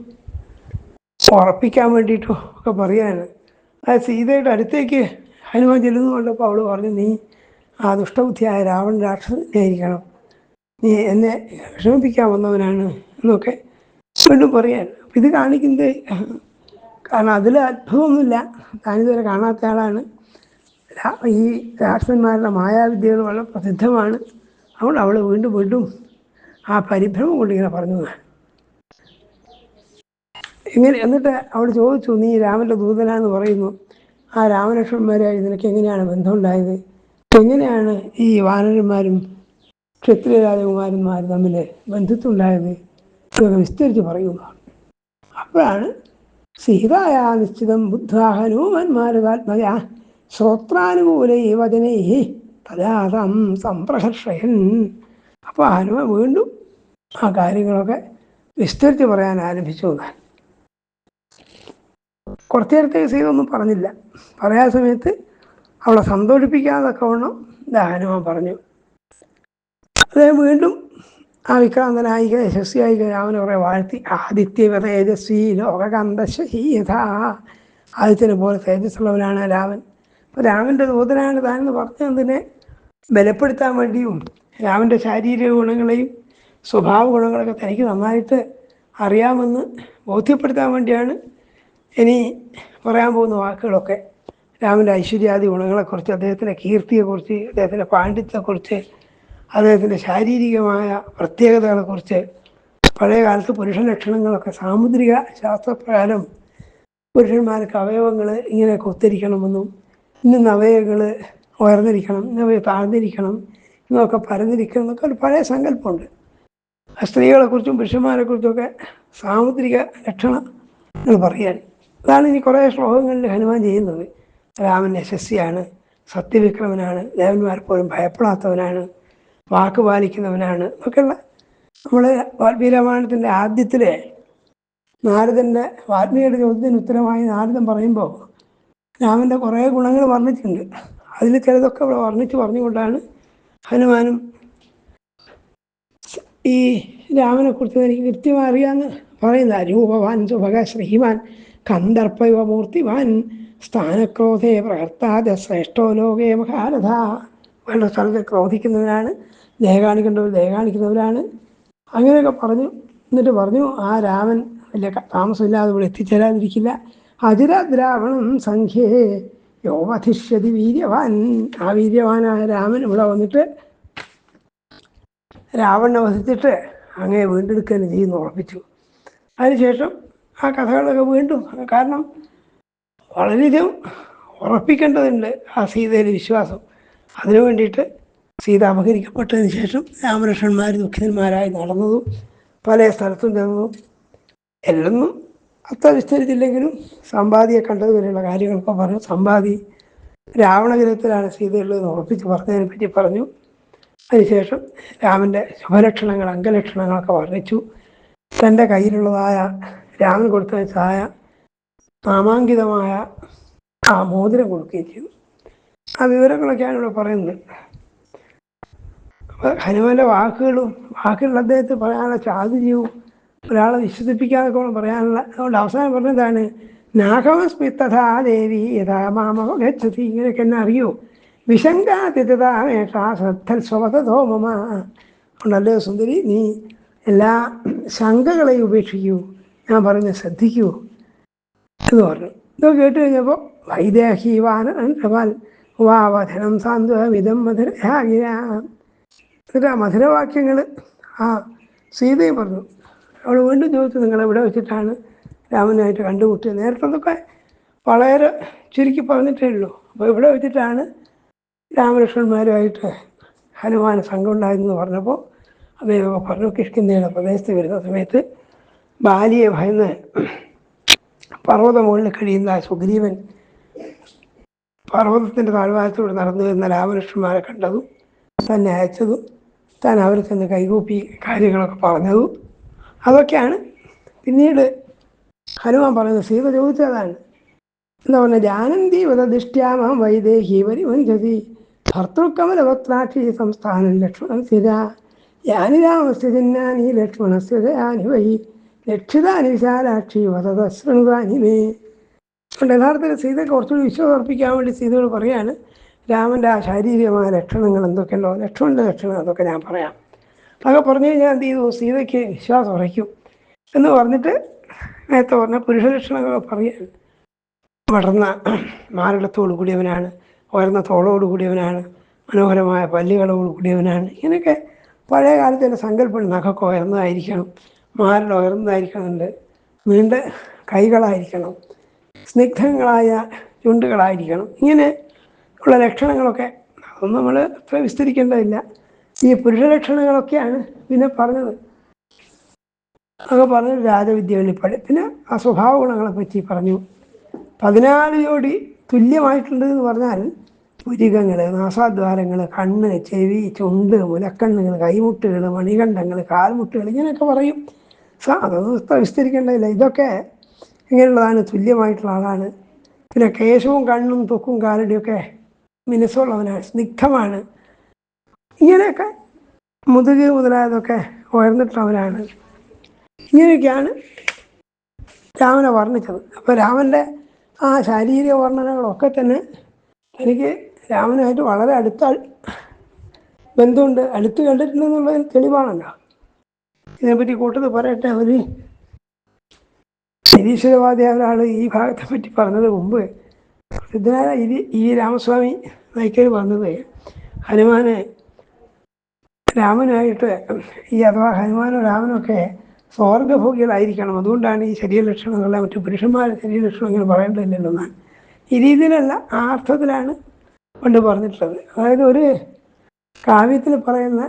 ഉറപ്പിക്കാൻ വേണ്ടിയിട്ടും ഒക്കെ പറയാണ്. ആ സീതയുടെ അടുത്തേക്ക് ഹനുമാൻ ചെല്ലുന്നു കൊണ്ടപ്പോൾ അവൾ പറഞ്ഞു, നീ ആ ദുഷ്ടബുദ്ധിയായ രാവണ രാക്ഷസനായിരിക്കണം, നീ എന്നെ വിഷമിപ്പിക്കാൻ വന്നവനാണ് എന്നൊക്കെ വീണ്ടും പറയാൻ. അപ്പം ഇത് കാണിക്കുന്നത്, കാരണം അതിൽ അത്ഭുതമൊന്നുമില്ല, താനിതുവരെ കാണാത്ത ആളാണ്. ഈ രാക്ഷസന്മാരുടെ മായാവിദ്യകൾ വളരെ പ്രസിദ്ധമാണ്. അതുകൊണ്ട് അവൾ വീണ്ടും വീണ്ടും ആ പരിഭ്രമം കൊണ്ടിങ്ങനെ പറഞ്ഞു. എന്നിട്ട് അവൾ ചോദിച്ചു, നീ രാമൻ്റെ ദൂതനാന്ന് പറയുന്നു, ആ രാമലക്ഷ്മണന്മാരായി നിനക്ക് എങ്ങനെയാണ് ബന്ധമുണ്ടായത്? എങ്ങനെയാണ് ഈ വാനരന്മാരും ക്ഷത്രിയ രാജകുമാരന്മാരും തമ്മിൽ ബന്ധുത്വം ഉണ്ടായത്? ഇതൊക്കെ വിസ്തരിച്ച് പറയുന്നു. അപ്പോഴാണ് സീതായാ നിശ്ചിതം ബുദ്ധ്വാ ഹനുമാന്മാരുതാത്മജ ശ്രോത്രാനുകൂലൈ വചനൈ തദാസം സംപ്രഹർഷയൻ. അപ്പോൾ ഹനുമാൻ വീണ്ടും ആ കാര്യങ്ങളൊക്കെ വിസ്തരിച്ച് പറയാൻ ആരംഭിച്ചു. കുറച്ചു നേരത്തേക്ക് സീത ഒന്നും പറഞ്ഞില്ല. പറയാൻ സമയത്ത് അവളെ സന്തോഷിപ്പിക്കാതൊക്കെ വേണം ഹനുമാൻ പറഞ്ഞു. അദ്ദേഹം വീണ്ടും ആ വിക്രാന്തനായിക യശസ്വിയായിക രാമനെ കുറേ വാഴ്ത്തി. ആദിത്യ തേജസ്വി ലോകകാന്തശീയഥ, ആദിത്യനെ പോലെ തേജസ്സുള്ളവനാണ് രാമൻ. അപ്പോൾ രാമൻ്റെ ദൂതനാണ് താനെന്ന് പറഞ്ഞതിനെ ബലപ്പെടുത്താൻ വേണ്ടിയും രാമൻ്റെ ശാരീരിക ഗുണങ്ങളെയും സ്വഭാവ ഗുണങ്ങളൊക്കെ തനിക്ക് നന്നായിട്ട് അറിയാമെന്ന് ബോധ്യപ്പെടുത്താൻ വേണ്ടിയാണ് ഇനി പറയാൻ പോകുന്ന വാക്കുകളൊക്കെ. രാമൻ്റെ ഐശ്വര്യാദി ഗുണങ്ങളെക്കുറിച്ച്, അദ്ദേഹത്തിൻ്റെ കീർത്തിയെക്കുറിച്ച്, അദ്ദേഹത്തിൻ്റെ പാണ്ഡിത്യത്തെക്കുറിച്ച്, അദ്ദേഹത്തിൻ്റെ ശാരീരികമായ പ്രത്യേകതകളെക്കുറിച്ച്, പഴയ കാലത്ത് പുരുഷ ലക്ഷണങ്ങളൊക്കെ സാമുദ്രിക ശാസ്ത്രപ്രകാരം പുരുഷന്മാർക്ക് അവയവങ്ങൾ ഇങ്ങനെയൊക്കെ ഒത്തിരിക്കണമെന്നും ഇന്ന് അവയവങ്ങൾ ഉയർന്നിരിക്കണം, ഇന്നവയെ താഴ്ന്നിരിക്കണം, ഇന്നൊക്കെ പരന്നിരിക്കണം എന്നൊക്കെ ഒരു പഴയ സങ്കല്പമുണ്ട്. സ്ത്രീകളെക്കുറിച്ചും പുരുഷന്മാരെക്കുറിച്ചുമൊക്കെ സാമുദ്രിക ലക്ഷണങ്ങൾ പറയാൻ. അതാണ് ഇനി കുറേ ശ്ലോകങ്ങളിൽ ഹനുമാൻ ചെയ്യുന്നത്. രാമൻ യശസ്വിയാണ്, സത്യവിക്രമനാണ്, ദേവന്മാരെപ്പോഴും ഭയപ്പെടാത്തവനാണ്, വാക്ക് പാലിക്കുന്നവനാണ് എന്നൊക്കെയുള്ള നമ്മൾ വാൽമീകി രാമായണത്തിൻ്റെ ആദ്യത്തിലെ നാരദൻ്റെ വാൽമീകിയുടെ ചോദ്യത്തിന് ഉത്തരമായി നാരദൻ പറയുമ്പോൾ രാമൻ്റെ കുറേ ഗുണങ്ങൾ വർണ്ണിച്ചിട്ടുണ്ട്. അതിൽ ചിലതൊക്കെ ഇവിടെ പറഞ്ഞുകൊണ്ടാണ് ഹനുമാനും ഈ രാമനെക്കുറിച്ച് എനിക്ക് കൃത്യമായി അറിയാമെന്ന് പറയുന്ന രൂപവാൻ സുഭഗ ശ്രീമാൻ കന്ദർപ്പൈവ മൂർത്തിവാൻ സ്ഥാനക്രോധേ പ്രകർത്താത ശ്രേഷ്ഠോ ലോകേ മഹാരഥ. വേണ്ട സ്ഥലത്ത് ക്രോധിക്കുന്നവരാണ്, ദയ കാണിക്കുന്നവരാണ് അങ്ങനെയൊക്കെ പറഞ്ഞു. എന്നിട്ട് പറഞ്ഞു, ആ രാമൻ വലിയ താമസമില്ലാതെ ഇവിടെ എത്തിച്ചേരാതിരിക്കില്ല, അജിരദ്രാവണം സംഖ്യേ യോവധിഷ്യതി വീര്യവാൻ. ആ വീര്യവാനായ രാമൻ ഇവിടെ വന്നിട്ട് രാവണനെ വധിച്ചിട്ട് അങ്ങേ വീണ്ടെടുക്കാൻ ചെയ്യുന്നു ഉറപ്പിച്ചു. അതിനുശേഷം ആ കഥകളൊക്കെ വീണ്ടും, കാരണം വളരെയധികം ഉറപ്പിക്കേണ്ടതുണ്ട് ആ സീതയിലെ വിശ്വാസം. അതിനു വേണ്ടിയിട്ട് സീത അപഹരിക്കപ്പെട്ടതിന് ശേഷം രാമലക്ഷ്മണന്മാർ ദുഃഖിതന്മാരായി നടന്നതും പല സ്ഥലത്തും ചെന്നതും എല്ലൊന്നും അത്ര വിസ്തരിച്ചില്ലെങ്കിലും സമ്പാദിയെ കണ്ടതുവരെയുള്ള കാര്യങ്ങളൊക്കെ പറഞ്ഞു. സമ്പാദി രാവണഗ്രഹത്തിലാണ് സീതയുള്ളതെന്ന് ഉറപ്പിച്ച് പറഞ്ഞതിനെ പറ്റി പറഞ്ഞു. അതിനുശേഷം രാമൻ്റെ ശുഭലക്ഷണങ്ങൾ, അംഗലക്ഷണങ്ങളൊക്കെ വർണ്ണിച്ചു. തൻ്റെ കയ്യിലുള്ളതായ രാമൻ കൊടുത്തയച്ചതായ നാമാങ്കിതമായ ആ മോതിരം കൊടുക്കുകയും ചെയ്തു. ആ വിവരങ്ങളൊക്കെയാണ് ഇവിടെ പറയുന്നത്. അപ്പോൾ ഹനുമാൻ്റെ വാക്കുകൾ അദ്ദേഹത്തെ പറയാനുള്ള ചാതുര്യവും ഒരാളെ വിശ്വസിപ്പിക്കാതെ പറയാനുള്ള, അതുകൊണ്ട് അവസാനം പറഞ്ഞതാണ് നാഗമസ്മി തഥാ ദേവി യഥാ മാമവ ഗച്ഛതി. ഇങ്ങനെയൊക്കെ എന്നെ അറിയൂ. വിശങ്കാതിഥതാമേഷാ ശ്രദ്ധൽ സ്വതോ മമ. അതുകൊണ്ടല്ലേ സുന്ദരി, നീ എല്ലാ ശങ്കകളെയും ഉപേക്ഷിക്കൂ, ഞാൻ പറയുന്നത് ശ്രദ്ധിക്കൂ എന്ന് പറഞ്ഞു. ഇതൊക്കെ കേട്ട് കഴിഞ്ഞപ്പോൾ വൈദേഹി വാവധനം സാന്ത്വമിതം മധുരയാ. എന്നിട്ട് ആ മധുരവാക്യങ്ങൾ ആ സീതയും പറഞ്ഞു. അവൾ വീണ്ടും ചോദിച്ചു, നിങ്ങളെവിടെ വെച്ചിട്ടാണ് രാമനായിട്ട് കണ്ടുമുട്ടിയത്? നേരത്തെ വളരെ ചുരുക്കി പറഞ്ഞിട്ടേ ഉള്ളൂ. അപ്പോൾ ഇവിടെ വെച്ചിട്ടാണ് രാമലക്ഷ്മണന്മാരുമായിട്ട് ഹനുമാൻ സംഘം ഉണ്ടായിരുന്നെന്ന് പറഞ്ഞപ്പോൾ അദ്ദേഹമൊക്കെ പറഞ്ഞു, കിഷ്കിന്ധയുടെ പ്രദേശത്ത് വരുന്ന സമയത്ത് ബാലിയെ ഭയന്ന് പർവ്വത മുകളിൽ കഴിയുന്ന സുഗ്രീവൻ പർവ്വതത്തിൻ്റെ താഴ്വാരത്തോട് നടന്നു വരുന്ന രാമലക്ഷ്മണന്മാരെ കണ്ടതും തന്നെ അയച്ചതും താൻ അവരെ ചെന്ന് കൈകൂപ്പി കാര്യങ്ങളൊക്കെ പറഞ്ഞതും അതൊക്കെയാണ് പിന്നീട് ഹനുമാൻ പറയുന്നത്. സീത ചോദിച്ചതാണ്, എന്താ പറഞ്ഞാൽ, ജാനന്തി വധദിഷ്ട്യാമം വൈദേഹി പരിവഞ്ചതി ഭർത്തൃക്കമലപത്രാക്ഷി സംസ്ഥാനം ലക്ഷ്മണൻ സ്ഥിര യാനി രാമസ്യ ചിഹ്നാനി ലക്ഷ്മണസ്യ ജയാനി വൈ ലക്ഷിതാനി വിശാലാക്ഷി വധതശൃണുതാനി മേ. അതുകൊണ്ട് യഥാർത്ഥത്തിൽ സീതയ്ക്ക് കുറച്ചുകൂടി വിശ്വാസം അർപ്പിക്കാൻ വേണ്ടി സീതയോട് പറയാണ്, രാമൻ്റെ ആ ശാരീരികമായ ലക്ഷണങ്ങൾ എന്തൊക്കെയുണ്ടോ, ലക്ഷ്മണൻ്റെ ലക്ഷണം അതൊക്കെ ഞാൻ പറയാം. അതൊക്കെ പറഞ്ഞു കഴിഞ്ഞാൽ എന്ത് ചെയ്തു, സീതയ്ക്ക് വിശ്വാസം ഉറയ്ക്കും എന്ന് പറഞ്ഞിട്ട് നേരത്തെ പറഞ്ഞ പുരുഷ ലക്ഷണങ്ങളൊക്കെ പറയുകയാണ്. വളർന്ന മാരടത്തോടു കൂടിയവനാണ്, ഉയർന്ന തോളോട് കൂടിയവനാണ്, മനോഹരമായ പല്ലുകളോട് കൂടിയവനാണ്. ഇങ്ങനെയൊക്കെ പഴയ കാലത്തിൻ്റെ സങ്കല്പം. നഖമൊക്കെ ഉയർന്നതായിരിക്കണം, മാരട ഉയർന്നതായിരിക്കണമുണ്ട്, നീണ്ട കൈകളായിരിക്കണം, സ്നിഗ്ധങ്ങളായ ചുണ്ടുകളായിരിക്കണം. ഇങ്ങനെ ഉള്ള ലക്ഷണങ്ങളൊക്കെ അതൊന്നും നമ്മൾ അത്ര വിസ്തരിക്കേണ്ടതില്ല. ഈ പുരുഷ ലക്ഷണങ്ങളൊക്കെയാണ് പിന്നെ പറഞ്ഞത്. അതൊക്കെ പറഞ്ഞത് രാജവിദ്യ വെളിപ്പാട്. പിന്നെ ആ സ്വഭാവ ഗുണങ്ങളെ പറ്റി പറഞ്ഞു. 14 ജോഡി തുല്യമായിട്ടുണ്ട് എന്ന് പറഞ്ഞാൽ പുരികങ്ങൾ, നാസാദ്വാരങ്ങൾ, കണ്ണ്, ചെവി, ചുണ്ട്, മുലക്കണ്ണുകൾ, കൈമുട്ടുകൾ, മണികണ്ഠങ്ങൾ, കാൽമുട്ടുകൾ, ഇങ്ങനെയൊക്കെ പറയും. അതൊന്നും വിസ്തരിക്കേണ്ടതില്ല. ഇതൊക്കെ ഇങ്ങനെയുള്ളതാണ്, തുല്യമായിട്ടുള്ള ആളാണ്. പിന്നെ കേശവും കണ്ണും തൊക്കും കാലടിയൊക്കെ മിനുസമുള്ളവനാണ്, സ്നിഗ്ധമാണ്. ഇങ്ങനെയൊക്കെ മുതുക് മുതലായതൊക്കെ ഉയർന്നിട്ടുള്ളവനാണ്. ഇങ്ങനെയൊക്കെയാണ് രാമനെ വർണ്ണിച്ചത്. അപ്പോൾ രാമൻ്റെ ആ ശാരീരിക വർണ്ണനകളൊക്കെ തന്നെ എനിക്ക് രാമനായിട്ട് വളരെ അടുത്ത ബന്ധമുണ്ട്, അടുത്ത് കണ്ടിട്ടുണ്ടെന്നുള്ളതിന് തെളിവാണല്ലോ. ഇതിനെപ്പറ്റി കൂട്ടത്തിൽ പറയട്ടെ. ഒരു നിരീശ്വരവാദിയായ ഒരാൾ ഈ ഭാഗത്തെ പറ്റി പറഞ്ഞത് മുമ്പ് സിദ്ധനായ ഈ രാമസ്വാമി നായ്ക്കർ പറഞ്ഞത്, ഹനുമാന് രാമനായിട്ട് അഥവാ ഹനുമാനോ രാമനൊക്കെ സ്വർഗഭോഗികളായിരിക്കണം, അതുകൊണ്ടാണ് ഈ ശരീരലക്ഷണങ്ങളെ മറ്റു പുരുഷന്മാരുടെ ശരീരലക്ഷണം ഇങ്ങനെ പറയേണ്ടതില്ലല്ലോ എന്നാണ്. ഈ രീതിയിലല്ല, ആ അർത്ഥത്തിലാണ് കൊണ്ട് പറഞ്ഞിട്ടുള്ളത്. അതായത് ഒരു കാവ്യത്തിൽ പറയുന്ന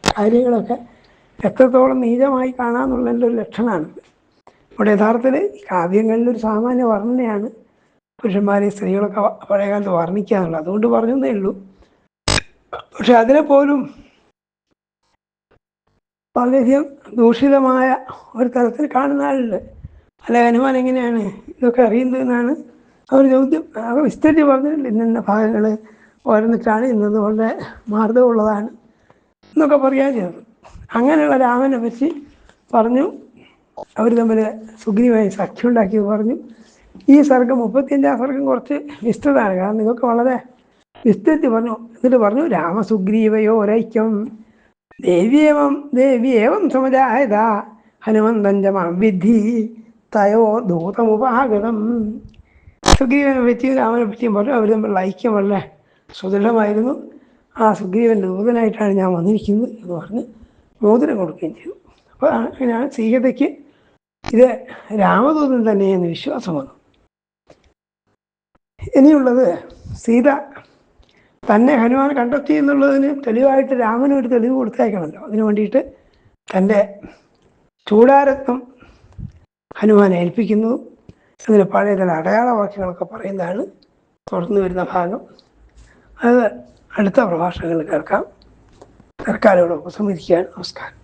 കാര്യങ്ങളൊക്കെ എത്രത്തോളം നീചമായി കാണാമെന്നുള്ളതിൻ്റെ ഒരു ലക്ഷണമാണ്. ഇവിടെ യഥാർത്ഥത്തിൽ കാവ്യങ്ങളിലൊരു സാമാന്യ വർണ്ണനയാണ് പുരുഷന്മാരെ സ്ത്രീകളൊക്കെ പഴയകാലത്ത് വർണ്ണിക്കുക എന്നുള്ളത്. അതുകൊണ്ട് പറഞ്ഞതേ ഉള്ളൂ. പക്ഷെ അതിനെപ്പോലും വളരെയധികം ദൂഷിതമായ ഒരു തലത്തിൽ കാണുന്ന ആളുണ്ട്. അല്ല, ഹനുമാൻ എങ്ങനെയാണ് ഇതൊക്കെ അറിയുന്നതെന്നാണ് അവർ ചോദ്യം. അത് വിസ്തരിച്ച് പറഞ്ഞിട്ടുണ്ട്. ഇന്ന ഭാഗങ്ങൾ ഓരോന്നിട്ടാണ് ഇന്നതുകൊണ്ട് മാർദ്ദവമുള്ളതാണ് എന്നൊക്കെ പറയാൻ ചെയ്തത്. അങ്ങനെയുള്ള രാമനെ പറ്റി പറഞ്ഞു. അവർ തമ്മിൽ സുഗ്രീവായി സഖ്യം ഉണ്ടാക്കിയത് പറഞ്ഞു. ഈ സർഗം 35 സർഗം കുറച്ച് വിസ്തൃതമാണ്, കാരണം ഇതൊക്കെ വളരെ വിസ്തരിച്ച് പറഞ്ഞു. എന്നിട്ട് പറഞ്ഞു, രാമസുഗ്രീവയോ ഒരൈക്യം ദേവിയേവം സമജായത ഹനുമന്തഞ്ചമാം വിദ്ധി തയോ ദൂതമുപാഗതം. സുഗ്രീവനെ പറ്റിയും രാമനെ പറ്റിയും പറഞ്ഞു. അവർ തമ്മിലുള്ള ഐക്യം വളരെ സുദൃഢമായിരുന്നു. ആ സുഗ്രീവൻ്റെ ദൂതനായിട്ടാണ് ഞാൻ വന്നിരിക്കുന്നത് എന്ന് പറഞ്ഞ് മോതിരം കൊടുക്കുകയും ചെയ്തു. അപ്പോൾ അങ്ങനെയാണ് സീതയ്ക്ക് ഇത് രാമദൂതൻ തന്നെയെന്ന് വിശ്വാസം വന്നു. ഇനിയുള്ളത് സീത തന്നെ ഹനുമാൻ കണ്ടെത്തി എന്നുള്ളതിന് തെളിവായിട്ട് രാമനും ഒരു തെളിവ് കൊടുത്തയക്കണമല്ലോ. അതിനു വേണ്ടിയിട്ട് തൻ്റെ ചൂടാരത്നം ഹനുമാനെ ഏൽപ്പിക്കുന്നു. അതിന് പഴയ ചില അടയാളവാക്യങ്ങളൊക്കെ പറയുന്നതാണ് തുടർന്ന് വരുന്ന ഭാഗം. അത് അടുത്ത പ്രഭാഷണങ്ങളിൽ കേൾക്കാം. തൽക്കാലം ഇവിടെ ഉപസംഹരിക്കുകയാണ്. നമസ്കാരം.